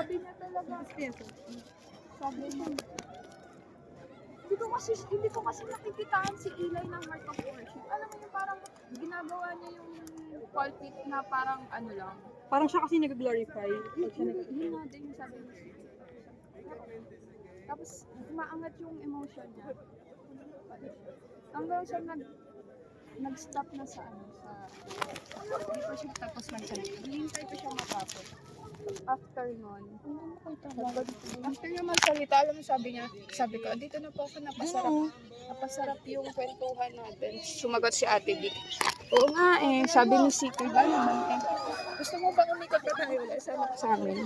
Sabi niya talaga, sabi niya, hindi ko kasi nakikitaan si Eli ng Heart of Worship. Alam mo yung parang ginagawa niya yung pulpit na parang ano lang. Parang siya kasi nag-glorify. Yun nga din yung sabi niya. Tapos umaangat yung emotion niya. Hanggang sa nag-stop na sa ano, hindi pa siya tapos magsalita. Hinihintay ko siya matapos. After nun, after niya magsalita, alam mo sabi ko, dito na po ako napasarap yung kwentuhan natin. Sumagot si Ate Vic. Oo nga sabi ni CK ba naman gusto mo ba umikot pa tayo ulit sa amin?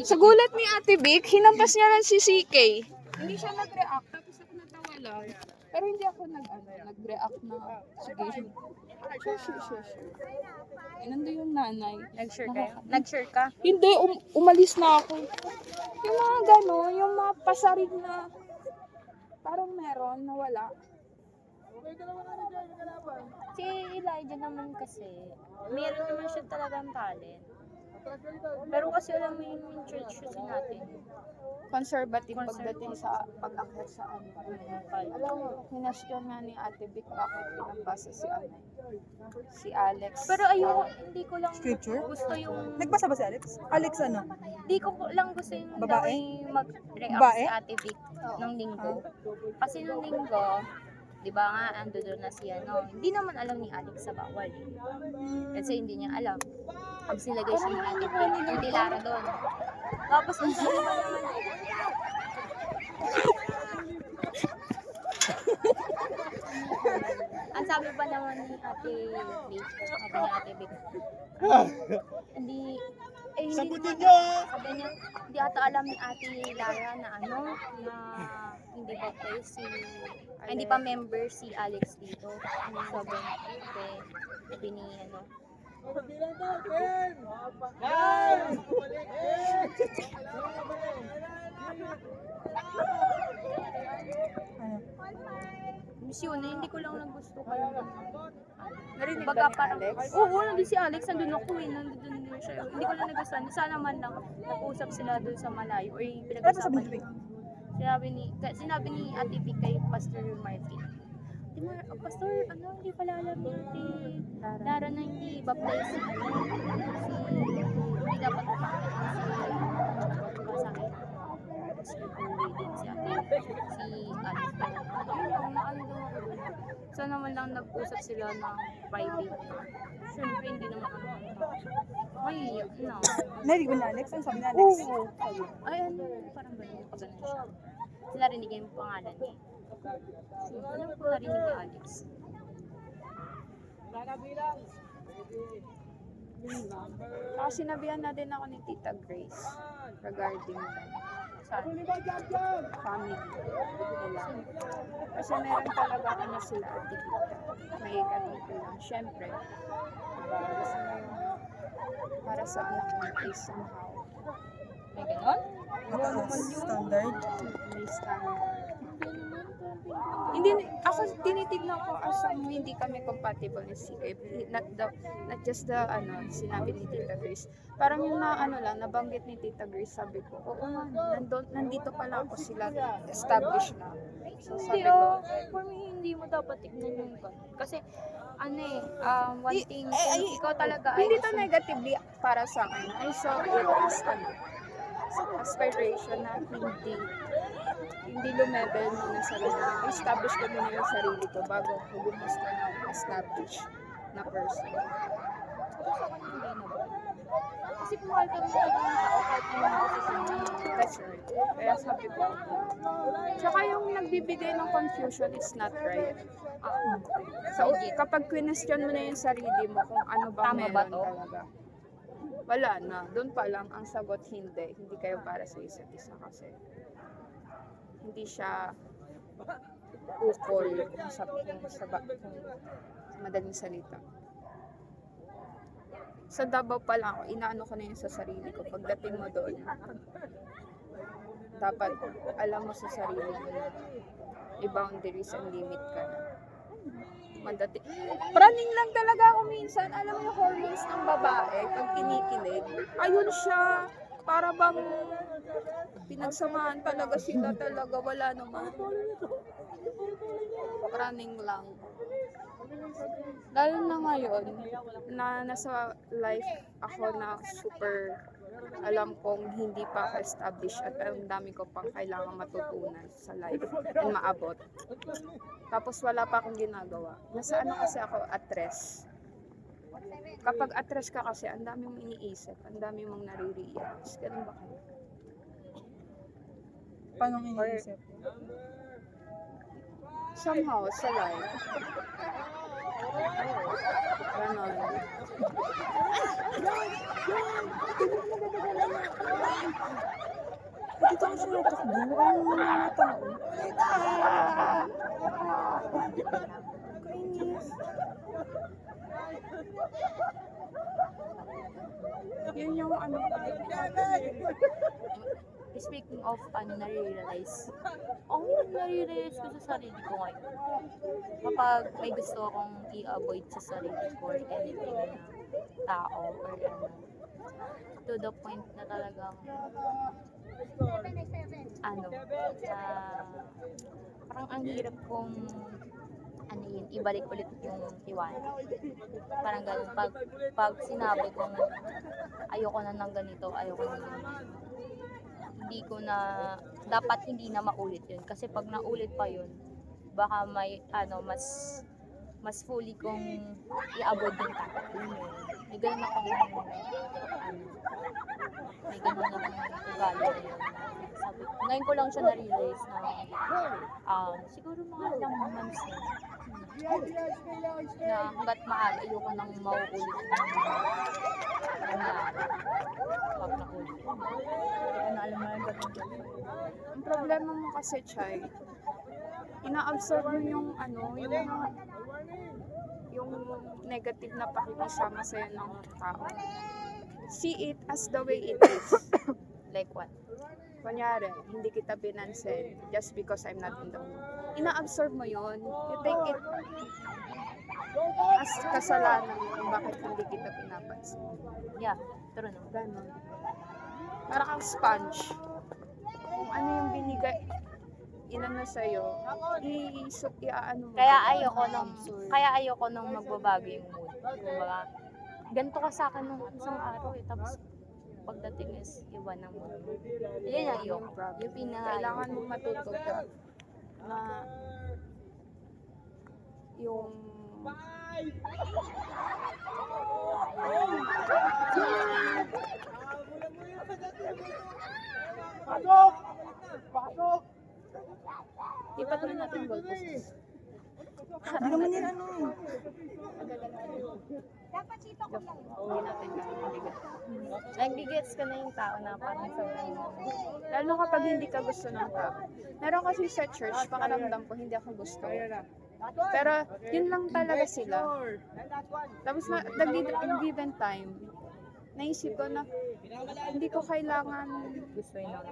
Sa gulat ni Ate Vic, hinampas niya lang si CK. Hindi siya nag-react, tapos ako natawa lang. Pero hindi ako nag-react na, sige, sure. Nandun yung nanay. Nag-share kayo? Nag-share ka? Hindi, umalis na ako. Yung mga gano'n, yung mga pasarig na parang meron, nawala. Si Elijah naman kasi, meron naman siya talagang talent. Pero kasi alam mo yung church kasi natin. Conservative pagdating sa pag-akyat sa ano. Alam mo, hinasyon nga ni Ate Vic bakit pinapasa si Alex. Pero ayun, hindi ko lang Scripture? gusto yung... Nagbasa ba si Alex? Alex ano? Hindi ko lang gusto yung Babae? mag-react Babae? si Ate Vic nung linggo. Kasi nung linggo, di ba nga, ando doon na siya, no? Hindi naman alam ni Alex sa bawal. Kasi hindi niya alam. Pag silagay siya ni Ate Vic, hindi Lara doon. Tapos ang sabi pa naman, ang sabi pa naman ni Ate Vic, sabi ni Ate Vic, hindi Sagutin naman, niyo! sabi niya, hindi ata alam ni Ate Lara na ano, na hindi ba kayo hindi pa member si Alex dito. Sabi ni ano, Miss yun, hindi ko lang nagusto kayo. Narinig Baga ba ni parang, Alex? oo, nandun si Alex, nandun ako nandun din siya. Hindi ko lang nagustuhan. Sana man lang, nag-usap sila doon sa malayo. Or Ano sabi pinag-usapan. Sinabi ni Ate Vic kay Pastor Martin. Pastor, hindi pala alam ni Ate Lara na hindi baptize si hindi dapat umakit sa akin. Si Alex. Sana naman lang nag-usap sila ng private. Siyempre, hindi naman ako mahihiyak na. Narinig ba ni Alex? Ano sabi ni Alex? Ay, parang gano'n, pag gano'n siya. Sila rinig yung pangalan niya. Alam ko narinig ni Alex. Sinabihan na din ako ni Tita Grace regarding family nila. Kasi meron talaga ako na sila Ate Tita. May ganito lang. Siyempre, gusto mo yung para sa anak mo is somehow. May gano'n? Standard. May standard. Hindi, ako tinitignan ko as hindi kami compatible ni CK. Not just the, sinabi ni Tita Grace. Parang yung nabanggit ni Tita Grace, sabi ko, oo nga, nandito pala ako sila, established na. So sabi ko, For me, hindi mo dapat tignan yung gano'n. Kasi, one thing, ikaw talaga ay hindi to negatively para sa akin. I saw it as, aspiration na hindi lumebel muna sa sarili. Establish ko muna yung sarili ko bago ko gumusto ng establish na person. kasi mahal ka mo ng tao kahit anong posisyon mo. That's right. Kaya sabi ko, tsaka yung nagbibigay ng confusion is not right. So, kapag question mo na yung sarili mo kung ano ba Tama meron ba to? talaga, wala na. Doon pa lang ang sagot hindi. Hindi kayo para sa isa't isa kasi hindi siya ukol kung madaling salita. Sa Davao pa lang, inaano ko na yun sa sarili ko. Pagdating mo doon, dapat alam mo sa sarili mo na may boundaries and limit ka na. Praning lang talaga ako minsan. Alam mo yung hormones ng babae, pag kinikilig, ayun siya, para bang pinagsamahan talaga sila talaga, wala naman. Running lang. Lalo na ngayon, na nasa life ako na super alam kong hindi pa ako-establish at ang dami ko pang kailangan matutunan sa life and maabot. Tapos wala pa akong ginagawa. Nasa ano kasi ako, atres. Kapag atres ka kasi, ang dami mong iniisip, ang dami mong nare-realize. Ganun ba kayo? Paano iniisip? Somehow, sa life. Ganon. Dito ako siya natakbo. Ang mga tao. Kainis. Yun yung ano. Speaking of nare-realize ko sa sarili ko ngayon. Kapag may gusto akong i-avoid sa sarili ko or anything na tao or to the point na talagang parang ang hirap kong ibalik ulit yung tiwala. Parang ganun. Pag sinabi kong ayoko na ng ganito, ayoko na ng ganito, hindi ko na, dapat hindi na maulit yun. Kasi pag naulit pa yun, baka may, mas fully kong i-avoid yung tao. May ganun akong, may ganun akong ugali na yun. Sabi, ngayon ko lang siya na-realize na, siguro mga ilang months na hanggat maaari, ayoko nang mauulit yung nangyari. Pag naulit. Alam mo lang ganun. Ang problema mo kasi, Chay, ina-absorb mo yung negative na pakikisama sa'yo ng tao. See it as the way it is. Like what? Kunyari, hindi kita pinansin just because I'm not in the mood. Ina-absorb mo yun. You take it as kasalanan kung bakit hindi kita pinapansin. Yeah, true no. Ganon. Para kang sponge. Kung ano yung binigay, inano sa'yo, iaano mo. Kaya ayoko nung magbabago yung mood. Kumbaga, ganito ka sa akin nung isang araw tapos pagdating is iba ng mood. Yun ang yung problem. Yung Kailangan mo matuto ka na yung ipat na natin goal post. Hindi naman yan ano. Hindi natin nabibigay. Nag-gets ka na yung tao na parang sobrang Lalo kapag hindi ka gusto ng tao. Meron kasi sa church, pakaramdam ko, hindi ako gusto. Pero, yun lang talaga sila. Tapos, in given time, naisip ko na, hindi ko kailangan gusto yun ako.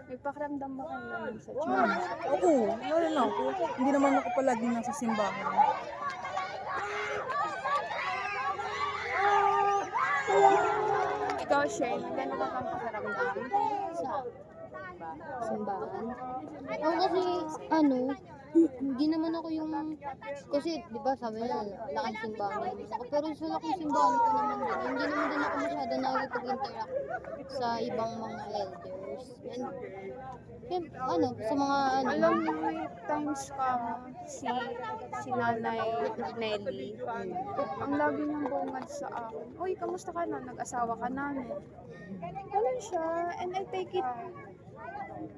May pakiramdam ba kayo ganun sa church? Oo, lalo na ako. Hindi naman ako palagi nasa simbahan. Ikaw, Shane, gano'n ka kang pakiramdam? Simbahan. Ako kasi, hindi naman ako yung, kasi, di ba, sabi nila, laking simbahan din naman ako. Pero sa laking simbahan ko naman din, hindi naman din ako masyado nakikipag-interact sa ibang mga elders. And, sa mga, Alam mo, may times pa si Nanay Nelly, ang lagi niyang bungad sa akin, uy, kamusta ka na? Nag-asawa ka na, no? Ganun siya, and I take it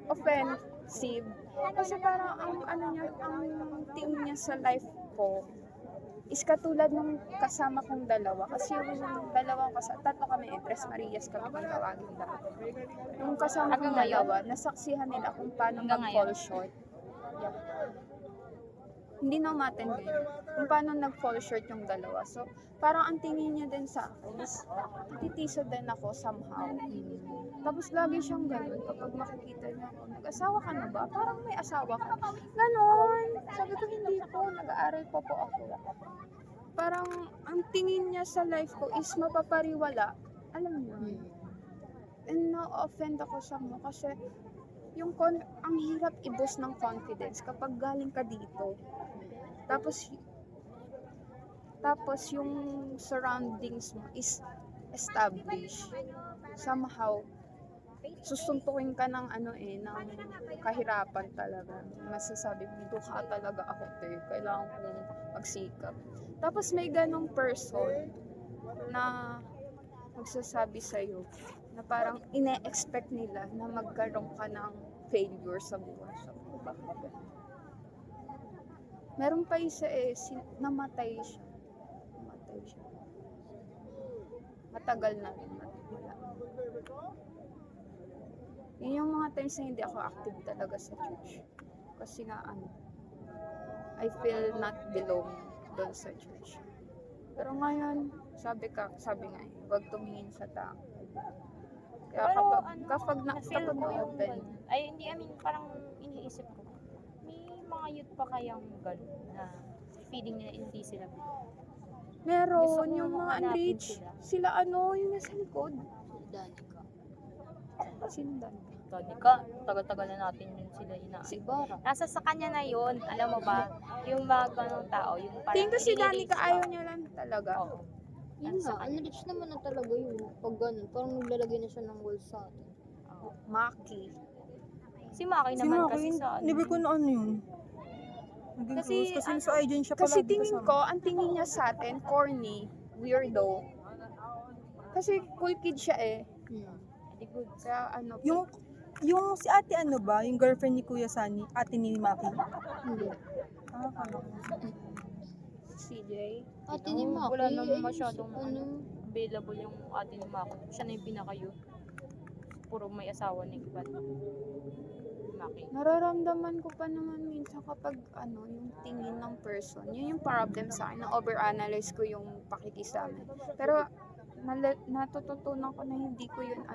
offensive. Kasi parang ang tingin niya sa life ko is katulad ng kasama kong dalawa. Kasi yung dalawang tatlo kami, Tres Marias kami kung tawagin dati. Yung kasama kong dalawa, nasaksihan nila kung paano mag-fall short. Yeah. Hindi na umaten din. Kung paano nag-fall short yung dalawa. So, parang ang tingin niya din sa akin is, titiso din ako somehow. Tapos lagi siyang ganun. Kapag makikita niya ako, nag-asawa ka na ba? Parang may asawa ka. Ganon. Sabi ko, hindi po. Nag-aaral pa po ako. parang ang tingin niya sa life ko is mapapariwala. Alam mo yun? And na-offend ako sa mo kasi ang hirap i-boost ng confidence kapag galing ka dito. Tapos yung surroundings mo is established. Somehow, susuntukin ka ng ng kahirapan talaga. Masasabi mo, dukha talaga ako, kailangan kong magsikap. Tapos may ganong person na magsasabi sa'yo na parang ine-expect nila na magkaroon ka ng failure sa buhay. So, bakit? Meron pa isa namatay siya. Matagal na rin. Wala. Yun yung mga times na hindi ako active talaga sa church. Kasi nga I feel not belong doon sa church. Pero ngayon, sabi nga huwag tumingin sa tao. Kaya Pero kapag na-feel ko yung na-open, ganun. Ay, hindi, parang iniisip ko. May mga youth pa kayang gano'n na feeling nila hindi sila. Gusto meron ko yung mga hanapin unreached. Sila yung nasa likod. Danica. Sindan. Danica, tagal-tagal na natin yun sila Si inaayos. Bara. Nasa sa kanya na yun, alam mo ba? Yung mga ganong tao, yung parang Tingin ko si i-relate Danica ka. ayaw niya lang talaga. Oo. Yun nga, unrich naman na talaga yun. Pag ganun, parang naglalagay na siya ng wall sa atin. Oo. Maki. Si Maki Si naman Maki, kasi sa never ko na ano yun. Naging Kasi, close kasi sa IGN siya Kasi palagi tingin kasama. ko, ang tingin niya sa atin, corny, weirdo. Kasi cool kid siya Hindi good. Kaya Yung si ate ano ba, yung girlfriend ni Kuya Sunny, ate ni Maki. Hindi. Kala ko. CJ. Ate ni Maki. Wala naman ay, masyadong ano, available yung ate ni Maki. Siya na yung pinaka-youth. Puro may asawa na yung iba. Maki. Nararamdaman ko pa naman minsan kapag yung tingin ng person. Yun yung problem sa akin, na overanalyze ko yung pakikisama. Pero natututunan ko na hindi ko yun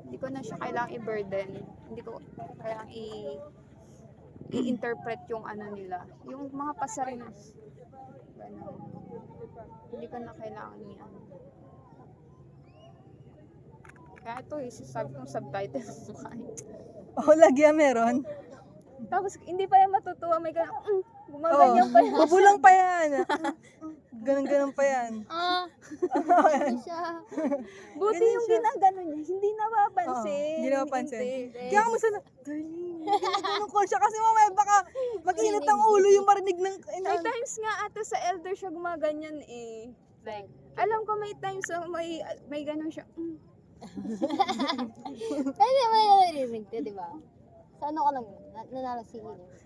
hindi ko na siya kailangang i-burden. Hindi ko kailangang i-interpret yung nila. Yung mga pasarinas. Ganun. Hindi ko na kailangan yan. Kaya ito sasabi kong subtitle mo kain. Oh, lagi meron. Tapos hindi pa yan matutuwa, may gumaganyan pa yan. Mabulang pa yan. Ganun pa yan. ano siya? Buti Ganyan yung siya. ginagano niya, hindi napapansin. Oo, hindi napapansin. Hindi. Kaya mo sana, darling, ganun ko siya kasi mamaya baka mag-init ang ulo yung marinig ng May times nga ata sa elder siya gumaganyan Like, Alam ko may times may ganun siya. Kasi may naririnig ka, di ba? Sa ano ka lang yun? Nanalo si Ines.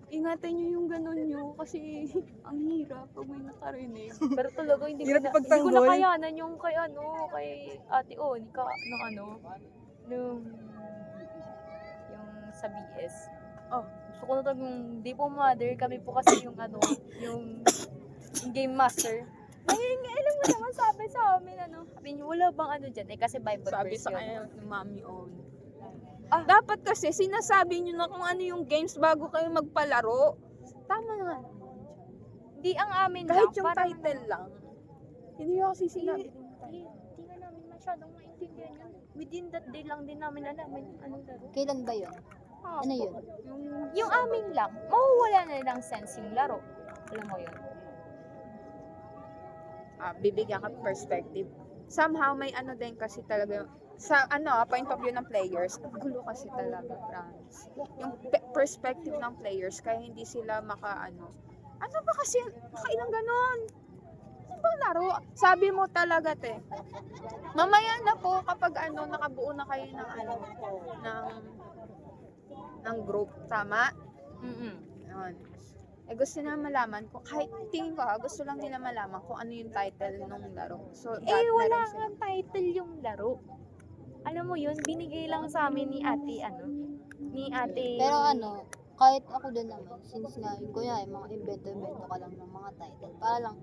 Ingatan niyo yung ganun niyo kasi ang hirap pag may nakarinig. pero talaga hindi Hirap ko na ipagtanggol. nakayanan yung kay Ate Onika, yung sa BS. Oh. Gusto ko na talagang, di po mother, kami po kasi yung yung game master. Ay, alam mo naman sabi sa amin, sabi niyo, wala bang dyan? Kasi Bible Sabi verse sa yun. kanya ni Mami On. Dapat kasi sinasabi niyo na kung ano yung games bago kayo magpalaro. Tama na. Di ang amin Kahit lang. yung parang title lang. Hindi ko kasi sinabi. Di nga namin masyadong maintindihan yun. Within that day lang din namin alam anong laro. Kailan ba yun? Ano yun? Yung amin lang, mawawala na ng sense yung laro. Alam mo yun. Bibigyan ka perspective. Somehow may din kasi talaga sa point of view ng players, ang gulo kasi talaga, promise. Yung perspective ng players kaya hindi sila ano ba kasi nakailang ganon? Ano bang laro? Sabi mo talaga mamaya na po kapag nakabuo na kayo ng group, tama? Yun. Gusto nila malaman kung kahit tingin ko gusto lang nila malaman kung ano yung title ng laro. So, Wala nga title yung laro. Alam mo yun, binigay lang sa amin ni ate, Pero kahit ako din naman, since nga, kuya, mga invento ka lang ng mga title, para lang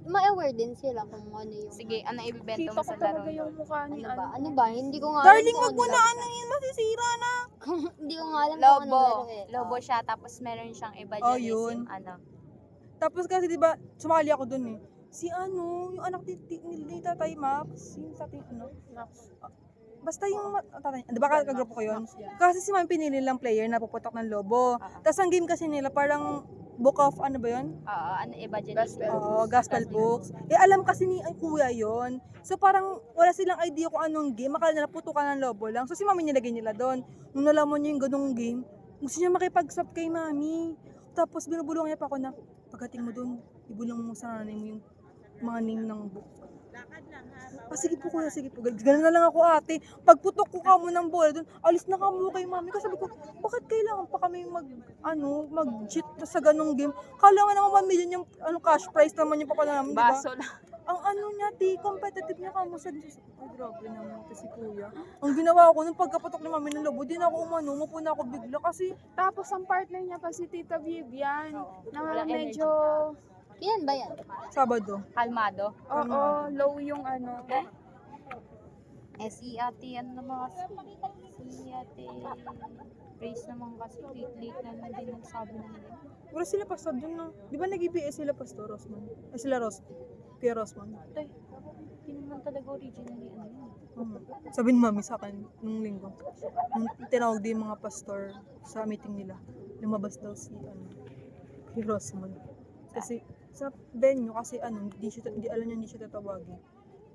Ma-aware din sila kung ano yung... Sige, ano ibibenta Kita mo ko sa talaga laro? yung mukha ni Ano ba? ano. Ano ba? Hindi ko nga Darling, kung wag mo ano na lang. ano yun, masisira na. Hindi ko nga alam kung ano Lobo. laro eh. Lobo siya, tapos meron siyang iba Oh, dyan eh, yun. ano. Tapos kasi di ba sumali ako dun eh. Si ano, yung anak ni Tatay Max, yung tatay ano. Basta yung tatay, di ba kagrupo ko yun? Kasi si Mami pinili lang player na puputok ng lobo. Tapos ang game kasi nila parang book of ano ba yun? Oo, ano iba dyan? Gospel. Oo, gospel books. Eh alam kasi ni ay, kuya yon. So parang wala silang idea kung anong game. Akala nila putukan ng lobo lang. So si Mami nilagay nila doon. Nung nalaman niya yung ganung game, gusto niya makipag-swap kay Mami. Tapos binubulungan niya pa ako na pagdating mo doon, ibulong mo sa nanay mo yung mga name ng book. Ah, sige po kuya, sige po. Ganun na lang ako ate. Pagputok ko kamo ng bola doon, alis na kamo kay Mami. Kasi sabi ko, bakit kailangan pa kami mag-cheat sa ganung game? Kala nga naman 1 million yung cash prize naman yung papa namin, di ba? Baso lang. Ang ano niya, competitive niya kamo sa Diyos. Ay, grabe naman ito si kuya. Ang ginawa ko nung pagkaputok ni Mami ng lobo, di na ako umupo na ako bigla kasi Tapos ang partner niya pa si Tita Vivian. Na Walang medyo, Kailan ba yan? Sabado. Kalmado. oo, low yung ano. Eh si ate, ano naman kasi? Si ate, Grace naman kasi, late naman din nagsabi na nila. Wala sila pastor dun no. Di ba nag-IBS sila pastor Rosman? Ay sila Kuya Rosman. Tay, hindi naman talaga originally ano yun. Sabi ni Mami sa akin nung linggo. Nung tinawag din yung mga pastor sa meeting nila, lumabas daw si Kuya Rosman. Kasi sa venue kasi hindi alam niya hindi siya tatawagin.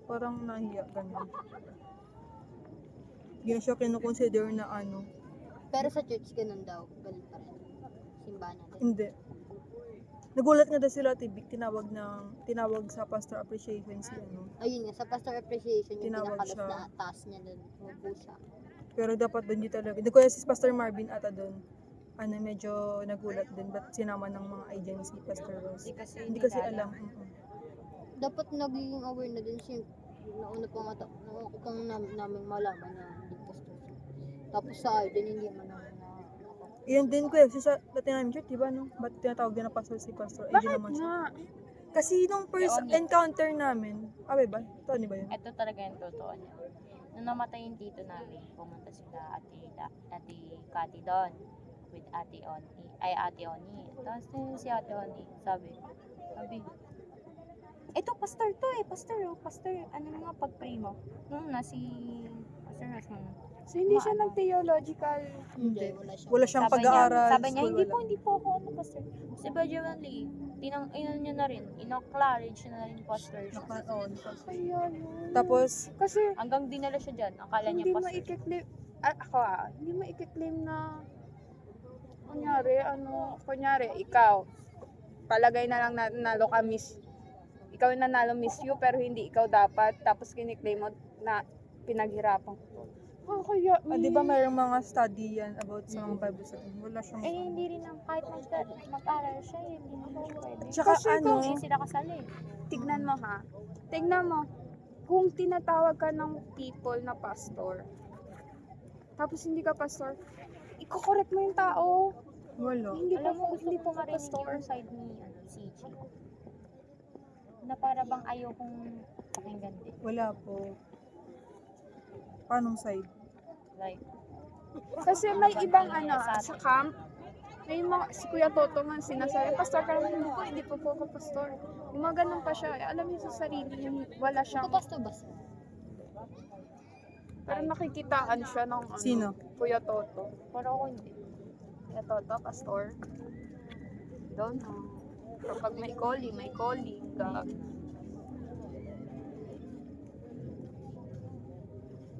Parang nahiya ganun. Hindi na siya kinukonsider na Pero sa church ganun daw. Ganun pa rin. Simbahan natin. hindi. Nagulat nga daw sila Tibik, tinawag sa pastor appreciation si Ayun nga, sa pastor appreciation yung Tinawag pinakalas siya. na taas niya doon. Umupo siya. Pero dapat doon yung talaga. Hindi ko si Pastor Marvin ata doon. Medyo nagulat din. Ba't sinama ng mga agency, Pastor Rose? Hindi kasi alam. Dapat naging aware na din siya. Nauna ko pang namin malaman na hindi pastor siya. Tapos sa akin, hindi man na Iyan din ko sa dati namin church, diba no? Ba't tinatawag din na pastor si Pastor? Ay, di Bakit naman siya. nga? Kasi nung first Oni. encounter namin, ba? Tony ba yun? Ito talaga yung totoo niya. Nung namatay yung tito namin, pumunta sila ate Cathy doon with ate Oni. Tapos nung si ate Oni, sabi, ito pastor to pastor, ano nga pag-pray mo? Nung na si Pastor Rosman. So hindi siya nag-theological. Hindi, Wala siyang Sabi niya, pag-aaral. Sabi niya, school, hindi po ako pastor. Si Bajawanli, niya na rin, ina-clarage na rin pastor siya. Kaya yun. Tapos, Kasi Hanggang dinala siya dyan, akala niya hindi pastor. maikiklim, hindi maikiklim na, kunyari, ikaw, palagay na lang na nalo ka ikaw yung nanalo Miss You, pero hindi ikaw dapat, tapos kiniklaim mo na pinaghirapan ko. Kaya, di ba mayroong mga study yan about sa mga Bible study? Wala siyang Hindi rin kahit mag-aral siya, hindi naman siya pwede. Tsaka Kasi kung Hindi sila kasali. tignan mo, kung tinatawag ka ng people na pastor, tapos hindi ka pastor, iko-correct mo yung tao. wala. Alam mo, gusto hindi ko pa marinig pastor. yung side ni CG. Na para bang ayaw kong pakinggan din. Wala po. Paanong side? Like, Kasi may ibang sa camp, may mga, si Kuya Toto man sinasabi, pastor ka naman, hindi po ako pastor. Yung mga ganun pa siya, alam niya sa sarili niya, wala siyang, pastor ba? pero nakikitaan siya ng Sino? Kuya Toto. pero ako hindi. Kuya Toto, pastor. Don't know. Kapag may calling ka.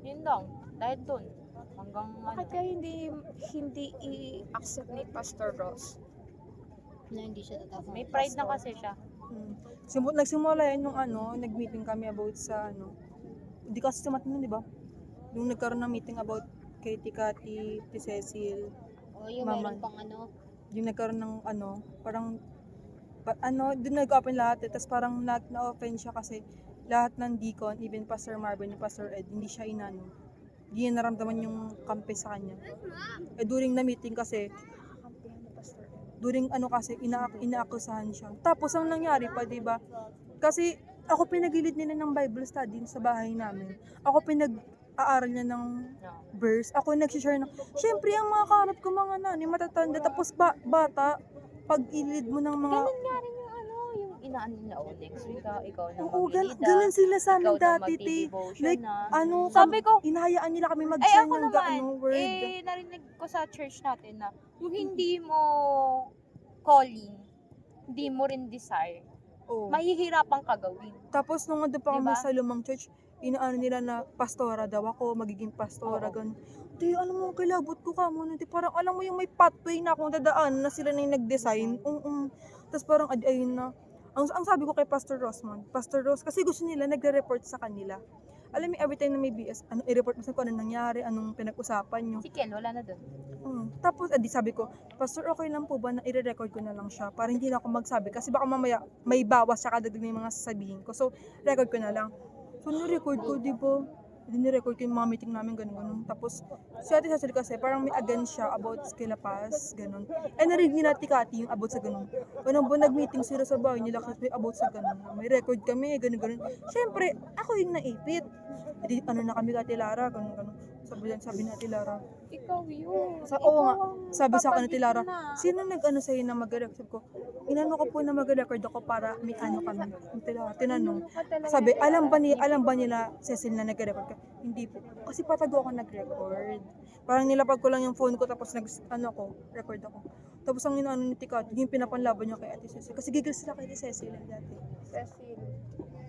Yun lang. Dahil dun. Hanggang Bakit kaya hindi i-accept ni Pastor Ross? Na hindi siya tatapos. may pride na kasi siya. Nagsimula yan nung nag-meeting kami about sa hindi kasi sumat nun, di ba? Nung nagkaroon ng meeting about kay Tikati, ti Cecil, O yung Mama. meron pang yung nagkaroon ng parang doon nag-open lahat tapos parang na-offend siya kasi lahat ng deacon, even Pastor Marvin and Pastor Ed, hindi siya hindi niya naramdaman yung kampe sa kanya. During na meeting kasi, during kasi inaakusahan siya. Tapos ang nangyari pa, di ba, Kasi ako pinagilid nila ng Bible study sa bahay namin. Ako pinag-aaral niya ng No. verse. Ako nag-share ng... Siyempre, ang mga kaharap ko mga nani, matatanda. Tapos bata, pag ilid mo ng mga... Ganun nga rin yung ano, yung inaano nila, next week ikaw na Oo, maglilida. ganun sila sa amin Ikaw na dati, te. magdi-devotion Like, na. ano, Sabi ko, inahayaan nila kami ay mag-share ako ng naman, word. narinig ko sa church natin na yung hindi mo calling, hindi mo rin desire, Oo. mahihirapan ka gawin. Tapos nung ando pa kami Diba? sa lumang church, inaano nila na pastora daw ako, magiging pastora, Oo. ganun. Di, alam mo, kilabot ko ka muna. Di, parang alam mo yung may pathway na akong dadaan na sila na yung nag-design. Tapos parang, ayun na. Ang sabi ko kay Pastor Rosman, Pastor Ros, kasi gusto nila, nagre-report sa kanila. Alam mo, every time na may BS, i-report mo sa kung anong nangyari, anong pinag-usapan nyo. Si Ken, wala na doon. Tapos, di sabi ko, Pastor, okay lang po ba na i-record ko na lang siya para hindi na ako magsabi? Kasi baka mamaya may bawas siya kadagdag ng mga sasabihin ko. So, record ko na lang. So, nirecord ko, di ba? Nirecord ko yung mga meeting namin, ganun. Tapos, si Ate Cecil kasi, parang may against siya about Skilapas, ganun. Narinig nila Tikati yung about sa ganun. Unang buwan nag-meeting sila sa bahay nila kasi may about sa ganun. May record kami, ganun. Siyempre, ako yung naipit. Di, ano na kami Ate Lara, ganun. Sabi ni Ate Lara, Ikaw yun. oo nga, sabi sa akin ni Ate Lara, sino nag-ano sa'yo na mag-record? Sabi ko, inano ko po na mag-record ako para may ano kami. Ate Lara, tinanong. Sabi, alam ba nila Cecil na nag-record ka? Hindi po. Kasi patago ako nag-record. Parang nilapag ko lang yung phone ko tapos record ako. Tapos ang inaano ni Tikat, yung pinapanlaban niya kay Ate Cecil. Kasi gigil sila kay Ate Cecil dati. Cecil.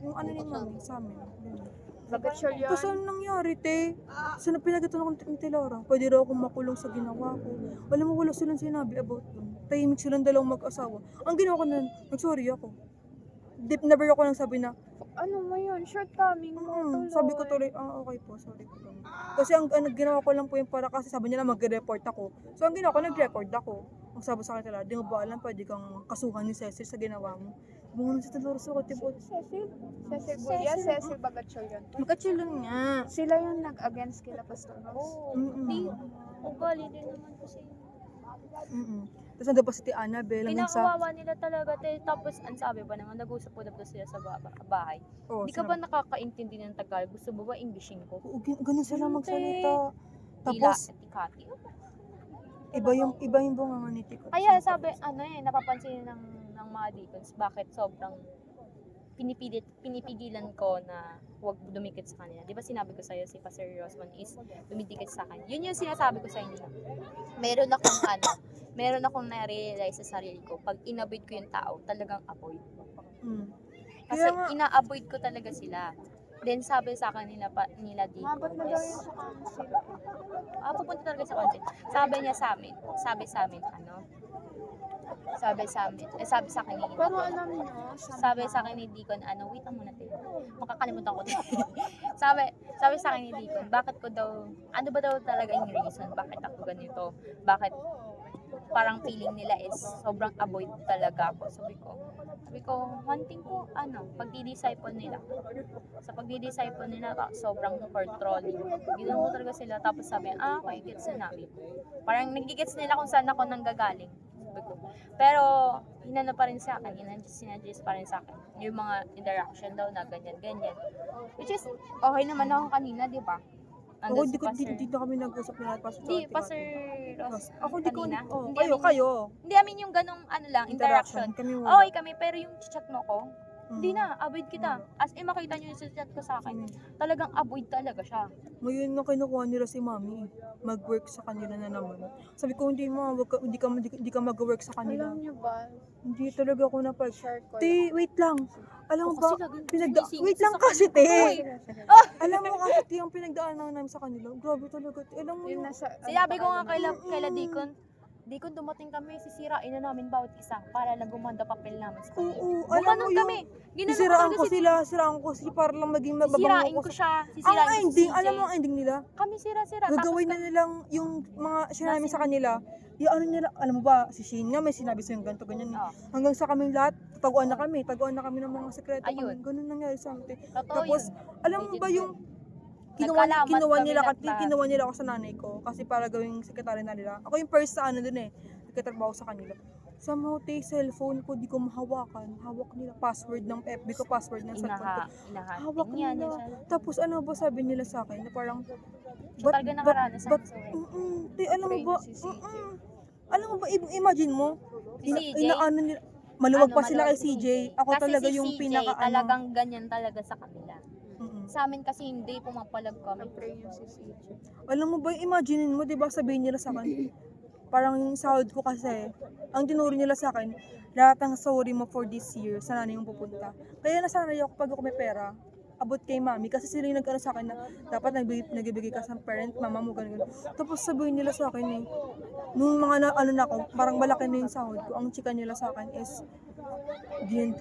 Yung ano ni Mami, sa amin. Ganun. Bakit sure yun? Tapos ano nangyari, te? So, napinagatan ako ni Lara. Pwede raw akong makulong sa ginawa ko. Alam mo, wala silang sinabi about dun. Tahimik silang dalawang mag-asawa. Ang ginawa ko nun, nag-sorry ako. Never ako nang sabi na, Ano mo yun? Shortcoming mo tuloy. sabi ko tuloy, okay po, sorry po. Kasi ang ginawa ko lang po yung para kasi sabi nila mag-report ako. So, ang ginawa ko, nag-record ako. Ang sabi sa akin, di mo ba alam, pwede kang kasuhan ni Cecil sa ginawa mo. Bungan si Dolores ako, tipo, Cecil? Cecil Buya? Cecil Bagatio yun. magka-chill lang nga. Sila yung nag-against kila Pastor Ross. Oo. Mm-mm. Ugali din naman kasi. Tapos nandun pa si Tia Annabelle, hanggang sa... Pinakawawa nila talaga. Tapos, ang sabi pa naman, nag-usap po na sila sa bahay. Oh, Hindi ka ba nakakaintindi ng Tagalog? Gusto mo ba Englishin ko? Oo, ganun sila magsalita. Tila, Tapos, etikati. iba yung bunganga ni Tiko. Kaya sabi, napapansin ng mga deacons, bakit sobrang pinipigilan ko na huwag dumikit sa kanila. Di ba sinabi ko sa'yo, si Pastor Rosman is dumidikit sa kanya. Yun yung sinasabi ko sa inyo. Meron akong na-realize sa sarili ko. Pag inavoid ko yung tao, talagang avoid. Kasi Kaya nga, ina-avoid ko talaga sila. Then sabi sa akin nila Mabot na daw deacons, yun sa council. pupunta talaga sa council. Sabi sa akin ni Pero alam nyo, sabi sa akin ni Deacon, wait lang muna tayo. Makakalimutan ko din. sabi sa akin ni Deacon, bakit ko daw, ano ba daw talaga yung reason, bakit ako ganito? Bakit parang feeling nila is sobrang avoid talaga ako. Sabi ko, one thing ko, pagdi-disciple nila. Sa pagdi-disciple nila, sobrang controlling. Ginan mo talaga sila, tapos sabi, okay, gets na namin. Parang nagigets nila kung saan ako nanggagaling. Sabi ko. Pero, hinano pa rin sa akin, sinadjust pa rin sa akin. Yung mga interaction daw na ganyan. Which is, okay naman ako kanina, di ba? ako, hindi na kami nag-usap nila at Pastor Hindi, Ate Pastor Kati. Ross, Ako, di ko, kanina. hindi, Hindi, kayo. Hindi, yung ganong interaction. Kami wala. Okay kami, pero yung chat mo ko, hindi na, avoid kita. As in, makita nyo yung chat ko sa akin. Talagang avoid talaga siya. Ngayon na kinukuha nila si Mami, mag-work sa kanila na naman. Sabi ko, hindi ka mag-work sa kanila. alam nyo ba, Hindi talaga ako napag... share ko. Te, wait lang. Alam mo ba, sinisingit wait sa lang kasi, te. Alam mo kasi, te, yung pinagdaanan namin sa kanila, grabe talaga, te. Alam mo Yun yun. nasa, Sinabi ko nga kaila Deacon, dumating kami, sisirain na namin bawat isa para lang gumanda papel namin sa kanila. Oo, alam mo Gumanon yun. kami. Ginano Sisiraan ko sila para lang maging mababango Sisirain ko. ko siya. Ang Sisirain ko si ending, CJ. alam mo ang ending nila? Kami sira-sira. Gagawin na nilang yung mga sinabi sa kanila, yung ano nila, alam mo ba, si Shane nga may sinabi sa'yo ganito, ganyan. Oh. Hanggang sa kaming lahat, taguan na kami ng mga sekreto. Ayun. Ganun nangyari sa amin. Totoo Tapos, yun. alam mo ba yung Nagkalamat kami lahat. kinuha nila ako sa nanay ko kasi para gawing sekretary na nila. Ako yung first sa ano dun nagkatrabaho sa kanila. Somehow, cellphone ko, di ko mahawakan. Hawak nila, password ng FB ko, password ng cellphone ko. Hawak Inahatin yan. nila. Tapos ano ba sabi nila sa akin na parang, Talaga nakaranas ako sa way. alam mo ba, Crazy si CJ. alam mo ba, imagine mo, Si CJ, inaano nila, maluwag pa sila kay maluwag si CJ. Ako Kasi talaga si yung CJ, pinaka talagang ganyan talaga sa kanila. Mm-mm. Sa amin kasi hindi, pumapalag kami. Pray yung si CJ. Alam mo ba, imagine mo, di ba sabihin nila sa akin, parang yung sahod ko kasi, ang tinuro nila sa akin, lahat ng sorry mo for this year, sana na yung pupunta. Kaya nasanay ako pag ako may pera, abot kay mami, kasi sila yung nag-ano sa akin na dapat nagbibigay ka sa parent, mama mo, gano'n. Tapos sabihin nila sa akin eh, nung mga ano na ako, parang malaki na yung sahod ko, ang chika nila sa akin is,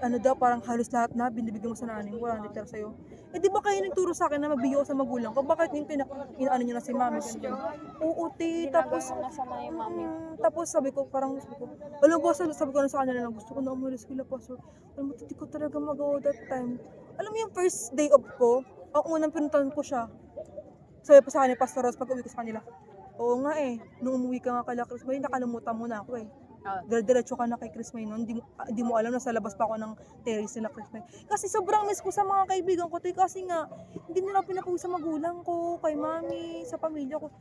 ano daw, parang halos lahat na binibigyan mo sa nanay mo, wala nang sa'yo. Eh di ba kayo nagturo sa akin na magbigay ako sa magulang ko? Bakit yung inaano nyo na si mami? Ganyan. Oo, te. Tapos, Nasama yung mami. tapos sabi ko, alam ko, sabi ko na sa kanila na gusto ko na umalis kila pastor. Alam mo, hindi ko talaga magawa that time. Alam mo yung first day off ko, ang unang pinuntahan ko siya. Sabi pa sa kanila, Pastor Ross, pag uwi ko sa kanila, oo nga eh, nung umuwi ka nga kala Chris May, nakalimutan mo na ako eh. Diretso ka na kay Chris May noon, di mo alam na sa labas pa ako ng terrace nila Chris May. Kasi sobrang miss ko sa mga kaibigan ko, kasi nga, hindi nila pinapawid sa magulang ko, kay mami, sa pamilya ko.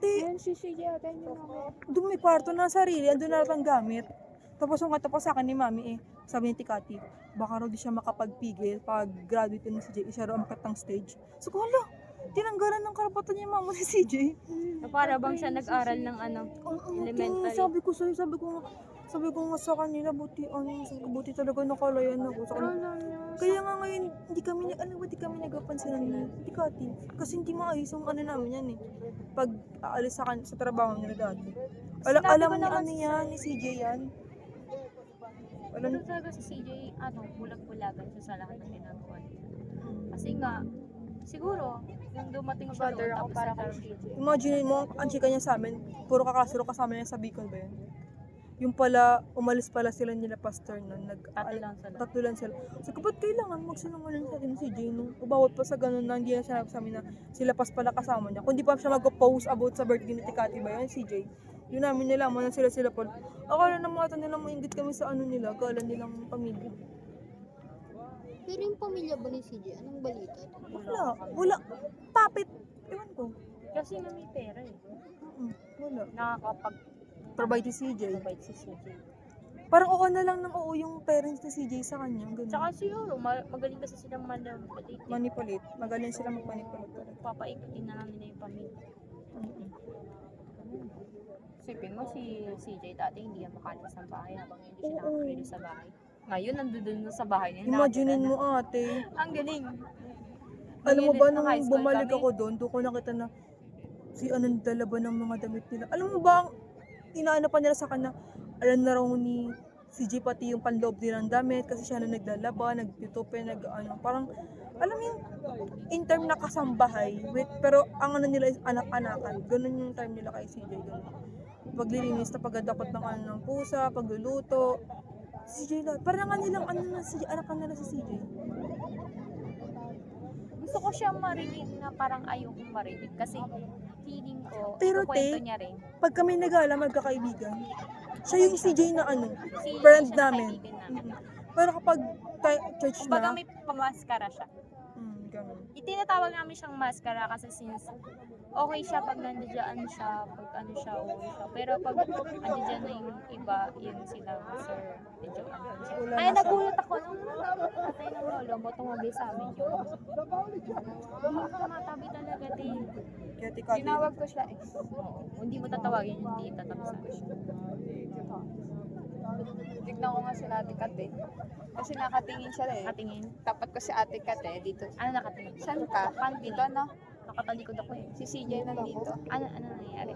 Yan si CJ ata yung Doon may kwarto na sarili, andun na lang gamit. Tapos yung katapo sa akin ni mami sabi ni Tikati, baka raw di siya makapagpigil pag graduate ni CJ, siya raw makatang stage. So ko, hala, tinanggalan ng karapatan niya mama ni CJ. Para bang siya nag-aral ng elementary. Sabi ko nga sa kanila, buti talaga nakalayan ako. Kaya nga ngayon, hindi kami nagpapansin ni Tikati. Kasi hindi maayos yung ano namin yan eh. Pag aalis sa trabaho nila dati. Alam ko ni naman ano yan, ni CJ yan. Ano talaga si CJ, bulag-bulagan siya sa lahat ng ginagawa niya. Kasi nga, siguro, nung dumating siya Father doon, ako tapos para nagkaroon kay CJ. Imagine mo, ang chika niya sa amin, puro kakasuro kasama niya sa Bicol ba yun? Yung pala, umalis pala sila nila pastor nun. Tatlo lang sila. So, ba't kailangan magsinungaling sa atin si Jay nung ubawat pa sa ganun na hindi na sinabi sa amin na sila pas pala kasama niya. Kung di pa siya mag-post about sa birthday ni Tikati ba yun, si Jay. Yun namin nalaman na sila po. Akala na mga nilang maingit kami sa ano nila, akala nilang pamilya. Pero yung pamilya ba ni CJ, anong balita? Wala. Papit. Ewan ko. Kasi na may pera eh. Wala. Nakakapag-provide Provide si CJ. si CJ. Parang oo na lang ng oo yung parents ni CJ sa kanya. Ganun. Tsaka siguro, magaling kasi silang manipulate. Manipulate. Magaling sila mag-manipulate talaga. Papaikutin na lang nila yung pamilya. Sipin mo si CJ dati hindi yan makalis ng bahay habang hindi siya nakakarilis sa bahay. Ngayon, nandun na sa bahay niya. Imaginin mo ate. Ang galing. Alam mo ba, Nung nung high school bumalik kami, ako doon ko nakita na si anong dala ba ng mga damit nila. Alam mo ba, inaano pa nila sa kanya, alam na raw ni CJ pati yung panloob nilang damit kasi siya na naglalaba, nagtutupe, parang, alam mo yung in term na kasambahay, pero ang ano nila is anak-anakan. Ganun yung time nila kay CJ. Ganun. Paglilinis na pagdadakot ng pusa, pagluluto. Si CJ lahat. Parang nga nilang anak ka nila si CJ. gusto ko siyang marinig na parang ayokong marinig kasi feeling ko, Pero, kwento te, niya rin. pag kami nagala magkakaibigan, siya yung CJ na Si friend siya namin. kaibigan namin. Pero kapag church Kumbaga na, may pamaskara siya. ganun. Itinatawag namin siyang maskara kasi since okay siya pag nandiyan siya, pag ano siya, okay siya. Pero pag nandiyan na yung iba, yung sila, sir, medyo ano siya. Wala Kaya na siya. nagulat ako nung patay ng lolo mo, tumabi sa amin yun. Hindi tumatabi talaga, din. Kaya tikati. Tinawag ko siya eh. Oo, hindi mo tatawagin, hindi tatabi sa akin. Tignan ko nga si Ate Kat eh. Kasi nakatingin siya eh. Nakatingin. Tapat ko si Ate Kat eh, dito. Ano nakatingin? Saan ka? Dito no? Nakatalikod ako eh. Si CJ nandito. Ano nangyayari?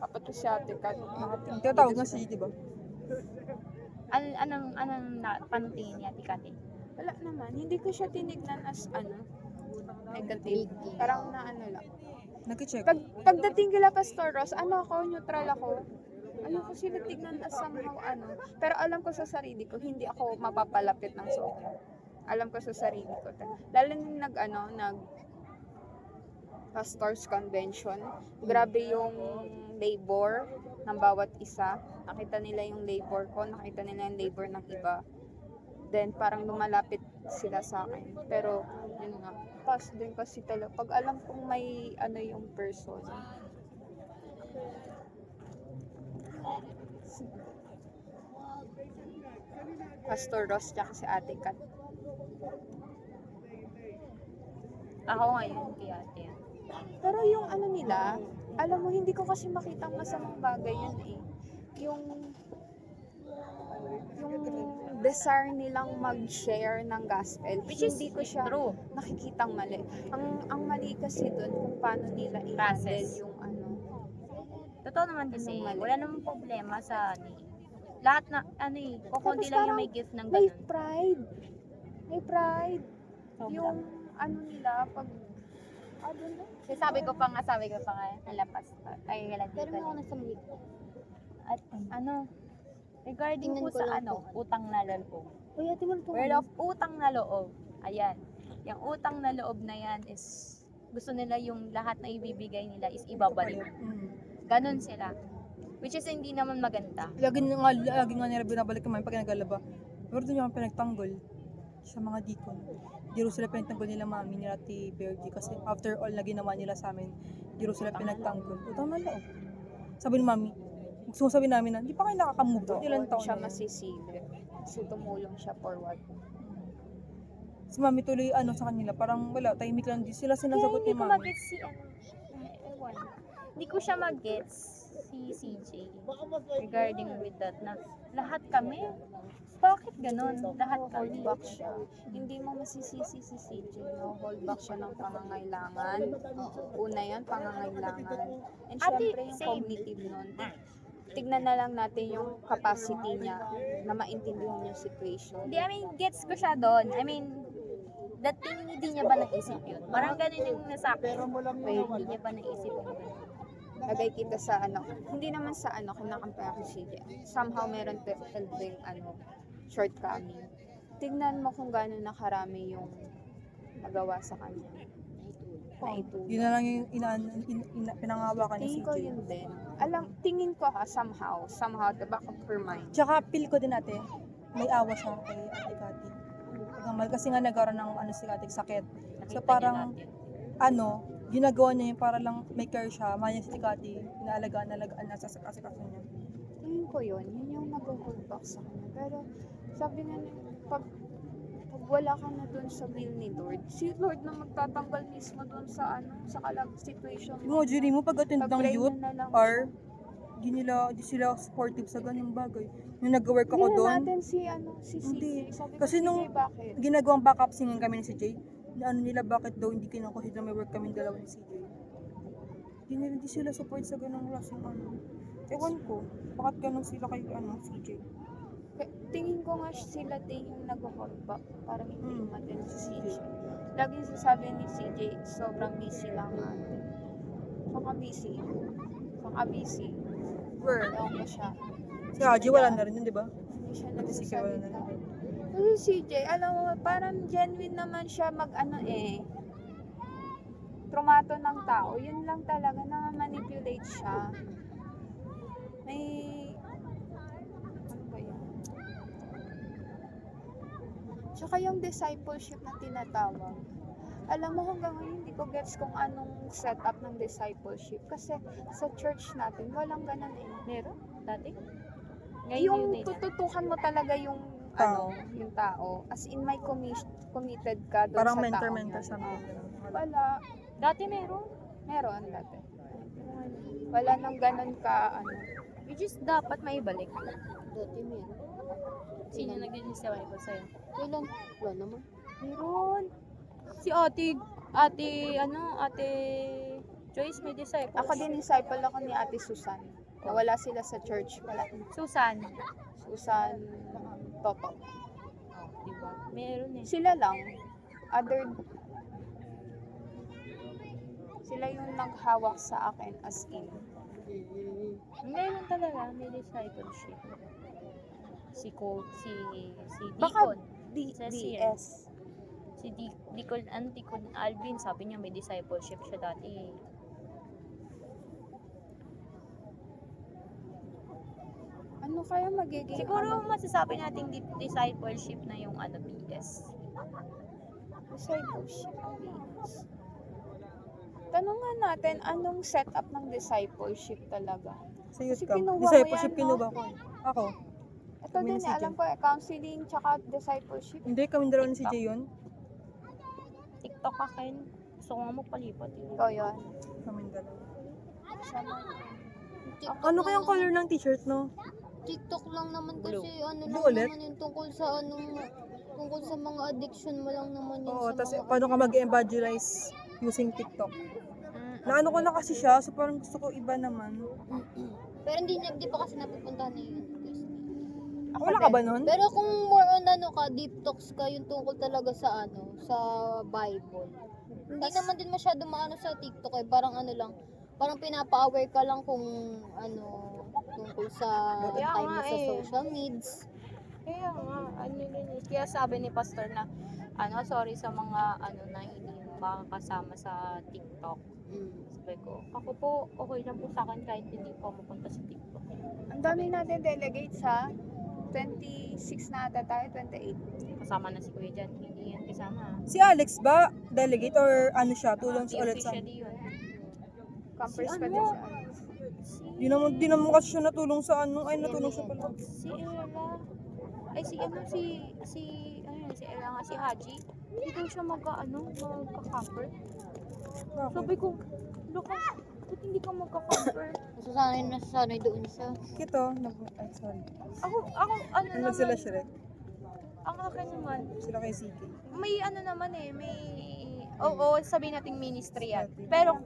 Tapat ko si Ate Kat. Nakatingin. Tinatawag nga si, di ba? Paano tingin niya, Tikati? Wala naman. Hindi ko siya tinignan as negative. Parang na lang. Nag-check. Pagdating kila Pastor Ross, neutral ako. Ayoko sila tignan as somehow Pero alam ko sa sarili ko, hindi ako mapapalapit ng sobra. Alam ko sa sarili ko. Lalo nung nag Pastors Convention, grabe yung yung labor ng bawat isa. Nakita nila yung labor ko, nakita nila yung labor ng iba. Then parang lumalapit sila sa akin. Pero yun nga, tapos din kasi talaga, pag alam kong may ano yung person, Pastor Ross tsaka si Ate Kat. Ako ngayon, kay ate yan. Pero yung ano nila, alam mo, hindi ko kasi makitang masamang bagay yun eh. Yung desire nilang mag-share ng gospel, Which is hindi ko siya true. nakikitang mali. Ang mali kasi doon kung paano nila i-handle Process. yung ano. Totoo naman kasi, Anong mali? wala namang problema sa ano eh. Lahat na, ano eh, kukunti Tapos lang yung parang may gift ng May ganun. pride. May pride. Sobra. Yung ano nila, pag doon na. Kasi sabi ko pa nga, nalapas pa. Ay, kala Pero dito. ako nasa mali ko. At ano, regarding Tingnan po ko sa lang ano, po. utang na loob. Uy, ate, wala Word of utang na loob. Ayan. Yung utang na loob na yan is, gusto nila yung lahat na ibibigay nila is ibabalik. Ganon sila. Which is hindi naman maganda. Lagi nga nila binabalik naman pag nagalaba. Pero doon yung pinagtanggol sa mga deacon. Di rin sila pinagtanggol nila mami nila Ate Bergie kasi after all na ginawa nila sa amin, di rin sila pinagtanggol. Utang na loob. Sabi ni mami, gusto sabi namin na, di pa kayo nakakamove on. Ilan taon siya na yan? masisili. Kasi tumulong siya forward. Si mami tuloy sa kanila, parang wala, tahimik lang din sila sinasagot Hindi ni ko mami. mag-gets si ano, ewan. Hindi ko siya mag-gets si CJ regarding with that na lahat kami, bakit ganon? Lahat Hold kami. back siya. Hindi mo masisisi si CJ. No? Hold back siya ng pangangailangan. Una yan, pangangailangan. And Ate, syempre yung same. cognitive nun. Tignan na lang natin yung capacity niya na maintindihan yung situation. Hindi, I mean, gets ko siya doon. I mean, that thing, hindi niya ba naisip yun? Parang ganun yung nasa akin. Wait, hindi niya ba naisip yun? Lagay kita sa ano, hindi naman sa ano, kinakampi ako si CJ. Somehow meron ding ano, shortcoming. Tignan mo kung gaano nakarami yung nagawa sa kanya. Naitulong. Yun na lang yung pinangawakan ni Tingin ko CJ. yun din. Tingin ko somehow, the back of her mind. Tsaka feel ko din ate, may awa siya kay Ate Cathy. Kasi nga nagkaroon ng si Ate sakit. Nakita So niya parang natin. ginagawa niya yun para lang may care siya. Mahal niya si Ate, inaalagaan na sa asikaso niya. Tingin ko yun yung nag-hold back sa kanya. Pero sabi nga niya, pag wala ka na dun sa will ni Lord, si Lord na magtatanggal mismo dun sa sa situation Yung mga jury mo pag-attend ng Pag-pray youth mo na lang or di sila supportive sa ganung bagay. Nung nag-work ako Hindi na doon, natin si Hindi. CJ. Sabi ko, Kasi CJ, nung- bakit? ginagawang backup singing kami ni CJ. Na nila bakit daw hindi kinoconsider may work kami dalawa ni CJ. Hindi sila support sa ganung klaseng Ewan ko, bakit ganun sila kay CJ. Tingin ko nga sila din yung nag-hold back para hindi Hmm. umaten si CJ. Lagi sasabi ni CJ, sobrang busy lang natin. Saka busy. Where? Ewan ko siya. Si Haji wala na rin yun, di ba? Hindi siya Ate Siki wala na nagsasalita. rin. Kasi CJ, alam mo, parang genuine naman siya trumato ng tao. Yun lang talaga, na-manipulate siya. May, ano ba yun? Tsaka yung discipleship na tinatawag. Alam mo, hanggang ngayon, hindi ko gets kung anong setup ng discipleship. Kasi sa church natin, walang ganun eh. Meron? Dati? Ngayon Yung yun nila. tututukan mo talaga yung Tao. yung tao. As in, may committed ka doon Parang sa tao. mentor-mentor niya. something. Wala. Dati meron. Meron dati. Wala nang ganun ka, Which is dapat maibalik. Dati meron. Sino nag-disaway ko sa'yo? Kailan? Wala naman. Meron. Si ate Joyce may disciple. Ako din, disciple ako ni Ate Susan. Nawala sila sa church. Wala. Susan. Susan, Toto. Diba? Meron eh. Sila lang. Sila yung naghawak sa akin as in. Meron talaga, may discipleship. Si Baka Deacon. Sa DS. Si Deacon Alvin, sabi niya may discipleship siya dati. Ano kaya magiging Siguro masasabi nating discipleship na yung BS. discipleship? Tanong nga natin, anong setup ng discipleship talaga? Sa youth Kasi camp. kinuha mo Discipleship yan, no? kinuha ko. Ako. Ito Kami din, ni CJ. alam ko, counseling tsaka discipleship. Hindi, kami dalawa ni CJ yun. TikTok akin. Gusto ko nga magpalipat yun. Ikaw yun. Kami dalawa. TikTok Ano lang kayang naman- color ng t-shirt, no? TikTok lang naman Blue. kasi ano Blue lang ulit? naman yun tungkol sa tungkol sa mga addiction mo lang naman yun Oo, sa tapos mga paano ka mag-evangelize using TikTok. Mm, Naano ko na kasi siya, so parang gusto ko iba naman. Pero hindi pa kasi napupuntahan na yun. Wala ka ba nun? Pero kung more on deep talks ka yung tungkol talaga sa sa Bible. Hindi naman din masyado maano sa TikTok eh, parang lang, parang pinapa-aware ka lang kung tungkol sa Kaya time mo nga sa eh. social needs. Kaya nga, kaya sabi ni pastor na, sorry sa mga, na hindi makakasama sa TikTok. Sabi ko, ako po, okay lang po sa akin kahit hindi po mapunta sa TikTok. Ang dami natin delegates ha. 26 na ata tayo, 28. Kasama na si Kuya dyan, hindi yan kasama. Si Alex ba, delegate or ano siya, tulong siya ulit sa... Officially yun. Campers Si pa ano? din siya. Di naman kasi siya natulong sa natulong siya pala. Si Ella, ay si Ella nga, si Haji. Hindi daw siya magka-camper. Sabi ko, loka, ba't hindi ka magka-camper? Nasasanay doon siya. Kito, ay sorry. Ako, Ano naman, sila Shrek? ang akin naman, Sila kay CK. may naman may, oo, sabihin nating ministry yan. Pero,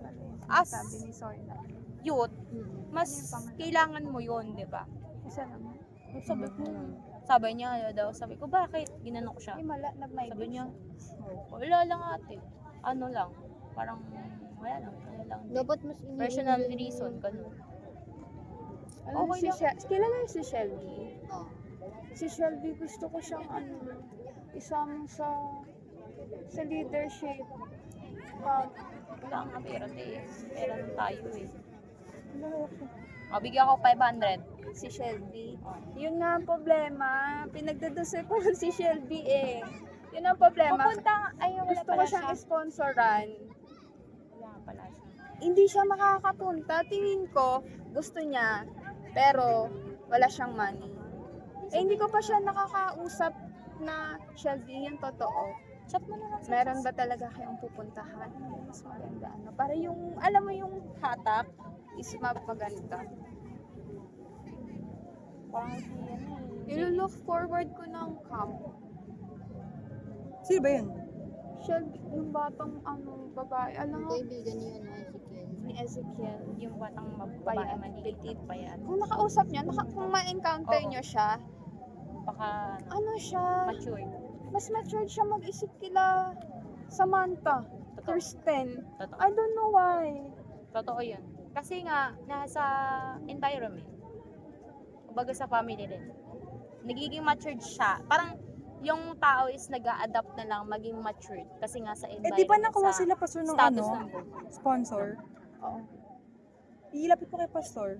as Sabi ni Sorna. youth, mas kailangan mo yun, di ba? Isa naman. Sabi niya, sabi ko, bakit? Ginano ko siya. Nag-migrate. Sabi niya, wala lang ate. Parang, wala lang. Dapat mas Personal reason, ganun. Alam mo, Okay lang. kilala niyo si Shelby? Oh. Si Shelby gusto ko siyang isama sa leadership. Wala nga pera pera lang tayo eh. Bigyan ko 500. Si Shelby. Yun nga ang problema. Pinagdadasal ko si Shelby eh. Yun ang problema. Gusto ko siyang sponsoran. Wala nga pala siya. Hindi siya makakapunta. Tingin ko, gusto niya. Pero, wala siyang money. Eh, hindi ko pa siya nakakausap na Shelby, yung totoo. Chat mo na lang sa Meron ba talaga kayong pupuntahan? Mas maganda. Para yung, alam mo yung hatak is maganda. Parang Ilo-look forward ko ng camp. Sino ba yun? Shelby, yung batang babae. Alam mo, Kaibigan niyo Ezekiel. ni Ezekiel. yung batang babae Payat, maliit petite. payat. Kung nakausap niya, kung ma-encounter Oo. niyo siya, Baka siya, mature. mas matured siya mag-isip kila Samantha, Totoo. Kirsten. Totoo. I don't know why. Totoo yun. Kasi nga, nasa environment. Kumbaga sa family din. Nagiging matured siya. Parang yung tao is nag-a-adapt na lang maging matured. Kasi nga sa Eh environment. di ba nakuha sa sila pastor ng status ng sponsor? Oo. Ilapit mo kay pastor.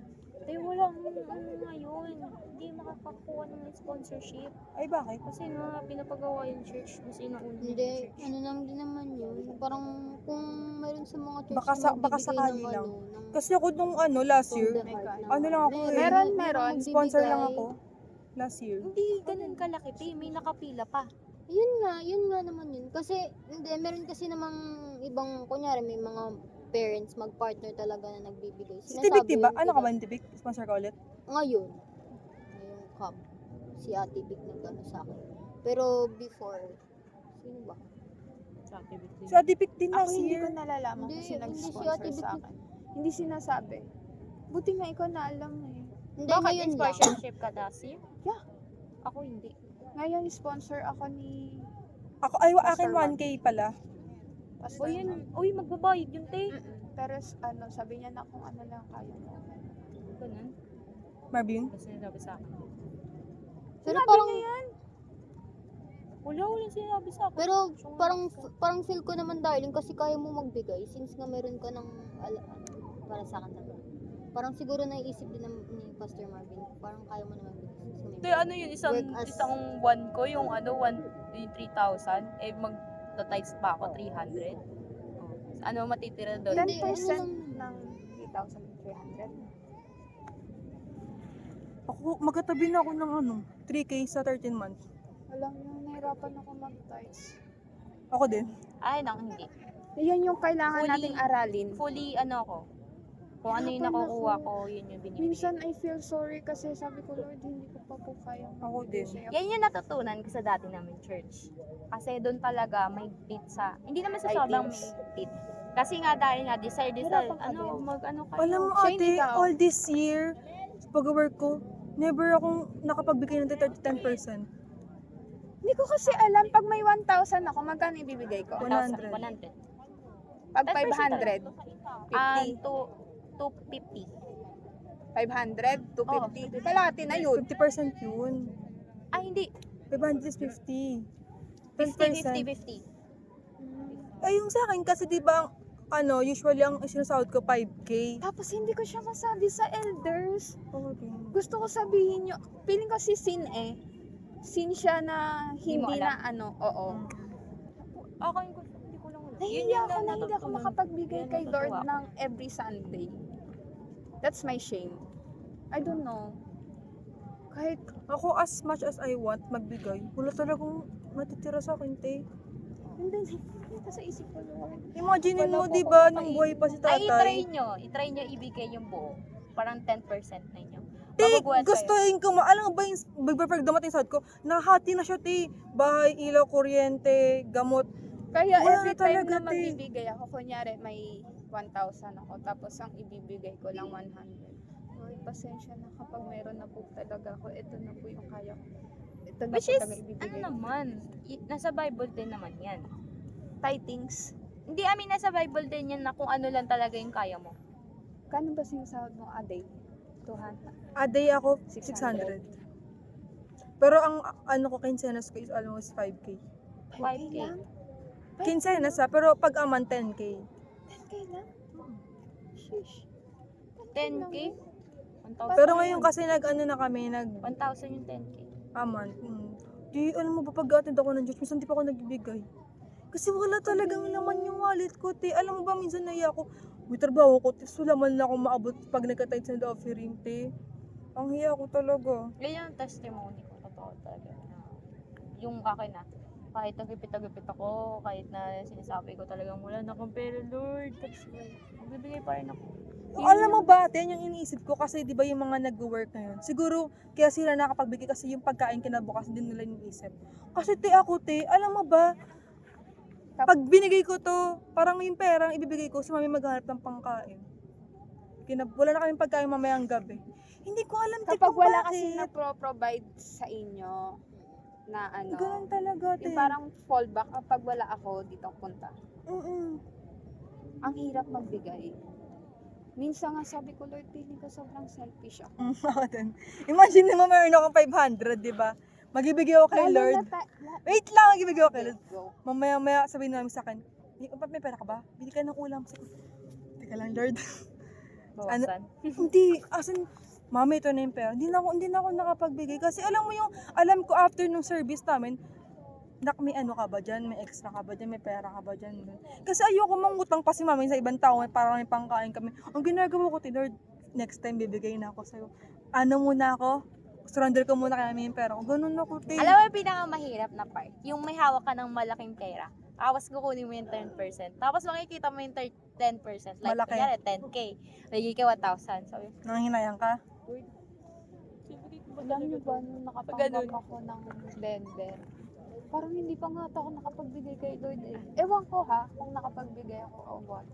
Eh, wala ngayon. Hindi makakakuha ng sponsorship. Ay bakit? Kasi nga, pinapagawa yung church. Mas inauna yung Hindi, church. lang din naman yun. Parang kung meron sa mga church Baka na baka magbibigay sakali ng lang. ng Kasi ako nung last year, from the heart na- ano lang ako eh. Meron. Sponsor lang magbibigay. ako. Last year. Hindi ganun kalaki. May nakapila pa. Yun nga naman yun. Kasi, hindi, meron kasi namang ibang, kunyari, may mga parents, mag-partner talaga na nagbibigay. Si Tibik, diba? yun, Ano ka ba ni Tibik? Sponsor ka ulit? Ngayon, ngayong camp, si Ate Vic nagano sa akin. Pero before, sino ba? Sa activity. Si Ate Vic din Ako last hindi year. ko nalalaman Hindi, kung sino hindi si nag-sponsor Ate Vic sa akin. Hindi sinasabi. Buti nga ikaw na alam eh. Hindi, Bakit ngayon in lang. sponsorship ka last year? Yeah. Ako hindi. Ngayon, sponsor ako ni Akin 1K pala. Pastor. Uy, magbabayad yun, te. Pero sabi niya na kung ano lang kaya mo. Ganun. Marvin? Kasi sinabi sa akin. Pero Sinabi parang, niya yan. Wala sinabi sa akin. pero parang feel ko naman darling kasi kaya mo magbigay since nga meron ka ng para sa akin naman. Parang siguro naiisip din ni Pastor Marvin, parang kaya mo naman bigay. Hindi, ano yun, Work as- isang buwan ko, yung 3,000, magta-times pa ako, 300. Oh. Ano matitira doon? Hindi, 10% ano ng 3,300. Ako, magkatabi na ako ng 3K sa 13 months. Alam niyo, nahirapan ako mag-tights. Ako din. Ay, hindi. Yan yung kailangan Fully- nating aralin. Fully, ako, kung ano yung Hirapan nakukuha ako. ko, yun yung binibigay. Minsan I feel sorry kasi sabi ko, Lord, hindi ko pa po kaya. Ako din. Yan yung natutunan ko sa dati namin church. Kasi doon talaga may pit sa, hindi naman sa Ay, sobrang things. may pit. Kasi nga dahil nga desire, Hirapan ka ano kayo. Alam mo Shane, ate, ikaw? all this year, sa pag-work ko, never akong nakapagbigay ng 10%. Hindi ko kasi alam, pag may 1,000 ako, magkano ibibigay ko? 100. 100. Pag 10% 500, 50. 250. 500, 250. Kalahati na yun. 50% yun. Ay, hindi. 500 is 50. 50, 10%. 50. Ay, yung sa akin kasi di ba, usually ang sinasahod ko 5K. Tapos hindi ko siya masabi sa elders. Oo din. Gusto ko sabihin nyo, feeling ko si Sin Sin siya na Hindi mo hindi alam? na Ako yung hindi ko lang alam. Nahihiya ako na hindi ako natutunan. makapagbigay Yun kay yung Lord natutuwa ko. ng every Sunday. That's my shame. I don't know. Kahit, Ako, as much as I want magbigay, wala talagang matitira sa akin, te. hindi sa isip ko, Lord. Imagine mo, Wala po di ba, akong nung kainin. buhay pa si Ay, tatay. i-try nyo ibigay yung buo. Parang 10% na inyo. Te, Magugulat kayo. gustuhin ko, alam mo ba yung pag dumating sa ko, nahati na siya, te. Bahay, ilaw, kuryente, gamot. Kaya Wala every na time talaga, na te. magbibigay ako, kunyari may 1,000 ako, tapos ang ibibigay ko lang 100. Lord, pasensya na kapag meron na po talaga ako, ito na po yung kaya ko. Ito na Which po is, talaga ibibigay ko. naman, nasa Bible din naman yan. Tithings. Hindi, nasa Bible din yan na kung ano lang talaga yung kaya mo. Kano ba sinasahod mo a day? 200. A day ako, 600. 600. Pero ang ko, quincenas ko is almost 5K. 5K. lang? Quincenas pero pag a month, 10K. 10K lang? Sheesh. 10K? 1,000 Pero ngayon kasi na kami, 1,000 yung 10K. a month. Di, alam mo ba, pag-attend ako ng church, minsan di pa ako nagbibigay. Kasi wala talagang laman yung wallet ko, te. Alam mo ba, minsan naiya ako, may trabaho ko, te, sulaman na ako maabot pag nagka-tithe sa offering, te. Ang hiya ko talaga. Yan yung testimony ko, totoo talaga. Yung akin kahit nagipit-agipit ako, kahit na sinasabi ko talagang wala na akong pera, Lord. Tapos, magbibigay pa rin ako. Alam mo ba, te, yung iniisip ko kasi di ba yung mga nag-work ngayon, siguro kaya sila nakapagbigay kasi yung pagkain kinabukas din nila iniisip. Kasi te, ako te, alam mo ba, pag binigay ko to, parang yung perang ibibigay ko, si mami maghanap ng pangkain. Wala na kaming pagkain mamayang gabi. Hindi ko alam te Kapag kung wala bakit. kasi na-provide sa inyo na Ganun talaga te. yung parang fallback, kapag wala ako, dito ako punta. Ang hirap magbigay. Minsan nga sabi ko, Lord, feeling ko sobrang selfish ako. Ako din. Imagine mo mayroon akong 500, di ba? Magibigay ako kay Lalo Lord. na Wait lang, magibigay ako kay Lord. go. Mamaya sabihin namin sa akin, may pera ka ba? Bili ka ng ulam. Sabi ko, teka lang, Lord. Bawasan. Hindi, asan, mami, ito na yung pera. Hindi na ako nakapagbigay. Kasi alam ko after nung service namin, may ano ka ba dyan? May extra ka ba dyan? May pera ka ba dyan? Kasi ayoko mangutang pa si mami sa ibang tao, para may pangkain kami. Ang ginagawa ko, Lord, next time bibigay na ako sa'yo. Ano muna ako? Surrender ko muna kaya yung pera ko. Ganun ako, te. Alam mo yung pinakamahirap na part? Yung may hawak ka ng malaking pera. Tapos kukunin mo yung 10%. Tapos makikita mo yung 10%. Like, Malaki. kunyari, 10K. Lagi ka 1,000. Sabi, Nanginayang ka? Alam niyo ba, nung nakapanggap ako ng Denver, parang hindi pa nga ako nakapagbigay kay Lord eh. Ewan ko ha, kung nakapagbigay ako o what.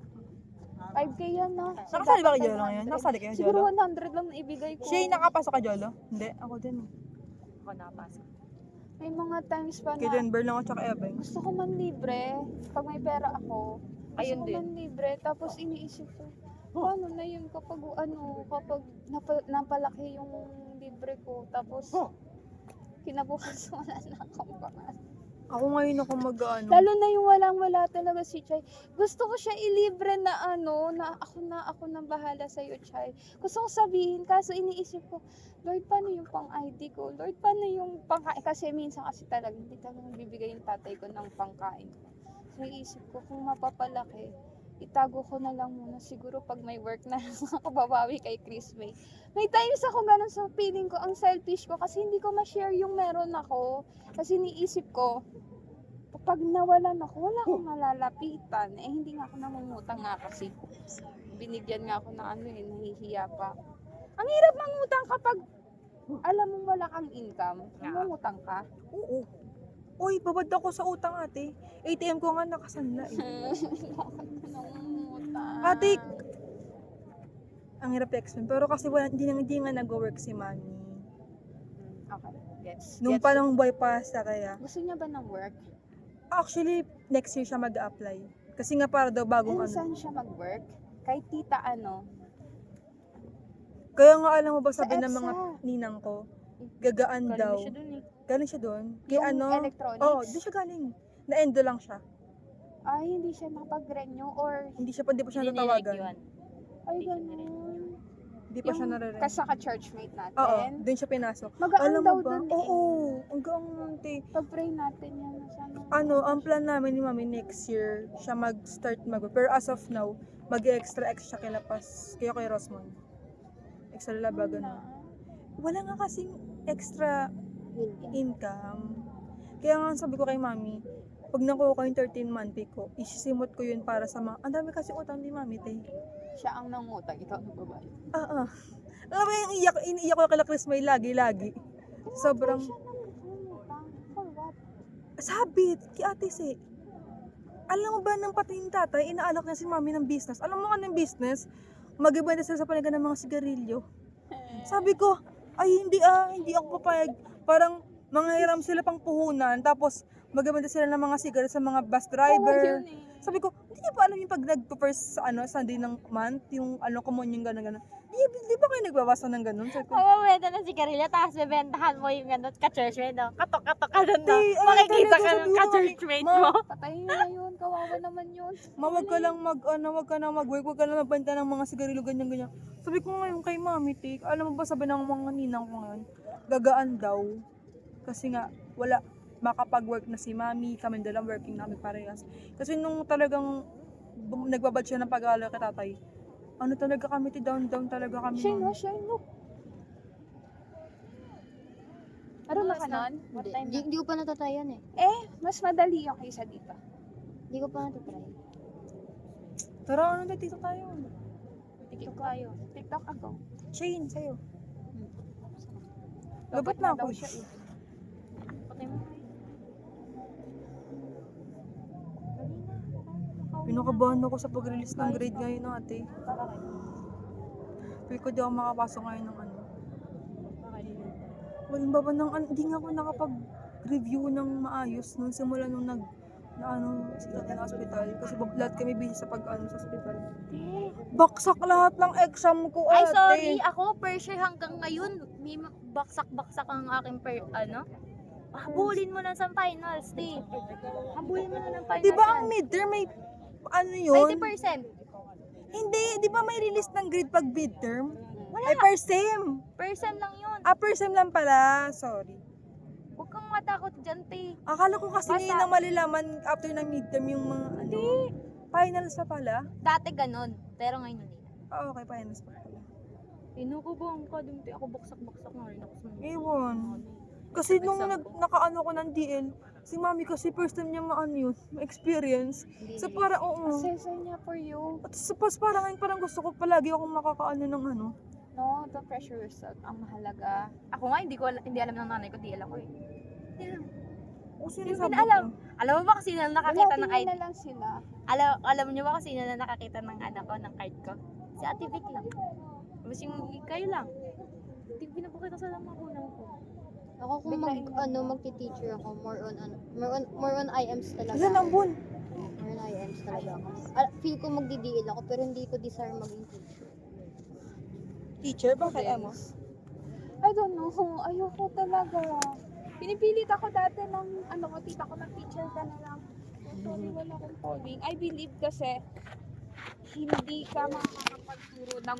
5K yan na. So, Nakasali ba dapat kay Jolo ngayon? 100. Nakasali kayo, Siguro Jolo? 100 lang na ibigay ko. Shay, nakapasok ka, Jolo? Hindi, ako din. ako nakapasok. May mga times pa Kay na Denver lang ako tsaka Evan. gusto ko man libre. Pag may pera ako, gusto Ayun ko din. man libre. Tapos iniisip ko, paano na yun kapag napalaki yung libre ko. Tapos, kinabukasan wala na akong pangalan. Ako ngayon ako mag-ano. Lalo na yung walang-wala talaga si Chay. Gusto ko siya ilibre na na ako na bahala sa iyo, Chay. Gusto ko sabihin, kaso iniisip ko, Lord, paano yung pang-ID ko? Lord, paano yung pangkain? Kasi minsan kasi talaga, hindi talaga bibigay yung tatay ko ng pangkain ko. So, iniisip ko, kung mapapalaki, itago ko na lang muna. Siguro pag may work na lang ako, babawi kay Chris May. May times ako ganun sa feeling ko, ang selfish ko, kasi hindi ko ma-share yung meron ako. Kasi iniisip ko, pag nawalan ako, wala akong malalapitan. Eh, hindi nga ako namumutang nga kasi. Binigyan nga ako ng nahihiya pa. Ang hirap mangutang kapag alam mong wala kang income. Mangutang ka. Oo. Uy, babad ako sa utang ate. ATM ko nga nakasanla eh. Nangungutang. Ate, ang hirap i-explain. Pero kasi hindi nga nag-work si mami. Okay, gets. Nung Gets. palang buhay pa sa kaya. Gusto niya ba ng work? Actually, next year siya mag-apply. Kasi nga para daw bagong Ano, ano. saan siya mag-work? Kay tita Kaya nga alam mo ba Sa sabi ng EDSA. mga ninang ko, gagaan daw. Galing na siya dun eh. Galing siya doon. Kaya Yung ano? electronics? Oo, doon siya galing. Na-endo lang siya. Ay, hindi siya nakapag-renew or Hindi pa siya Hindi natawagan. yun. ay ganun. Hindi pa siya Yung nare-renew. kasaka-churchmate natin. Oo, doon siya pinasok. Magaan Alam daw mo ba? dun Oo, ang gaang ante. Pag-pray natin yan. Sana. Ano, ang plan namin ni mami next year, siya mag-start pero as of now, mag-extra siya kilapas. Kaya kay Rosmond. Extra labagan na. Wala nga kasing extra income. Kaya nga sabi ko kay mami, pag nakuha ko yung 13-month pay ko, isisimot ko yun para sa mga, ang dami kasi utang ni mami, te. Siya ang nangutang, ikaw ang babae. Alam mo yung iniiyak ko kala Chris May lagi. Sobrang, Siya nangutang. For what? sabit, kay ate si. Alam mo ba nang pati yung tatay, inaalok niya si mami ng business. Alam mo anong business? Mag-ibenta sila sa panagan ng mga sigarilyo. Sabi ko, ay hindi ako papayag. Parang manghiram sila pang puhunan, tapos mag-ibenta sila ng mga sigarilyo sa mga bus driver. Oo, yun eh. Sabi ko, hindi niyo ba alam yung pag nag-first Sunday ng month, yung common yung gano'n. Di ba kayo nagbabasa ng gano'n? Sabi ko, Mawawenta ng sigarilyo, tapos bebentahan mo yung gano'n ka-churchmate, no? Katok-katok ka dun, no? Di, ay, Makikita talaga, ka sabi ng ko, ka-churchmate Ma- mo. Patayin niyo na yun. Kawawa naman yun. wag ka lang wag ka na mag-work, wag ka na magbenta ng mga sigarilyo, ganyan. Sabi ko ngayon kay mami, tik, alam mo ba sabi ng mga ninang ko ngayon, gagaan daw. Kasi nga, wala, makapag-work na si mami, kami dalang working namin parehas. Kasi nung talagang nagbabad siya ng pag-aalala kay tatay, ano talaga kami, down talaga kami. Siya nun. no. Ano na ka nun? What time na? Hindi ko pa natatayan eh. Mas madali yung kaysa dito. Hindi ko pa natatry. Tara, ano na dito tayo? Tikip tayo. TikTok ako. Shane, sa'yo. Dapat Labat na daw ako. siya eh. Patay mo. Pinakabahan ako sa pag-release ng grade ngayon, ate. Feel ko di ako makapasok ngayon ng ano. Walang baba ng, hindi nga ako nakapag-review ng maayos nung simula nung sila ng hospital. Kasi lahat kami busy sa sa hospital. Baksak lahat ng exam ko, Ay, ate. sorry. Ako, per share hanggang ngayon, may baksak-baksak ang aking habulin mo na sa finals, te. Habulin mo na ng finals. Di ba ang midterm may, yun? 20%. Hindi, di ba may release ng grade pag midterm? Wala. Ay, per sem. Percent lang yun. Per sem lang pala. Sorry. Huwag kang matakot dyan, te. Akala ko kasi Basta- ngayon na malalaman after ng midterm yung mga finals pa pala. Dati ganon, pero ngayon hindi. Okay, finals pa pala. Ko ba ang kadunti? Ako baksak-baksak na rin ako sa mga. Ewan. Kasi nung nakaano ko ng DL, si mami kasi first time niya ma-experience. So parang, Assessor niya for you. Tapos parang gusto ko palagi akong makakaano ng ano. No, don't pressure yourself. Ang mahalaga. Ako nga, hindi alam ng nanay ko, DL ako eh. Hindi alam. O sino Hindi ko sabi na alam. ko? Alam mo ba kung sino na nakakita ng Wala, ID? na lang sila. Alam niyo ba kung sino na nakakita ng anak ko, ng card ko? Si Ate Vic lang. Tapos yung kayo lang. Hindi ko pinapakita sa mga unang ko. Ako kung magti-teacher ako, more on IMs talaga. Ilan ang buwan? More on IMs talaga ako. Feel ko magdi-DL ako, pero hindi ko desire maging teacher. Teacher? Bakit mo? I don't know. Ayoko talaga. Pinipilit ako dati ng, ano ko, tita ko, mag-teacher ka na lang. Sorry, wala akong calling. I believe kasi, hindi ka makakapagturo ng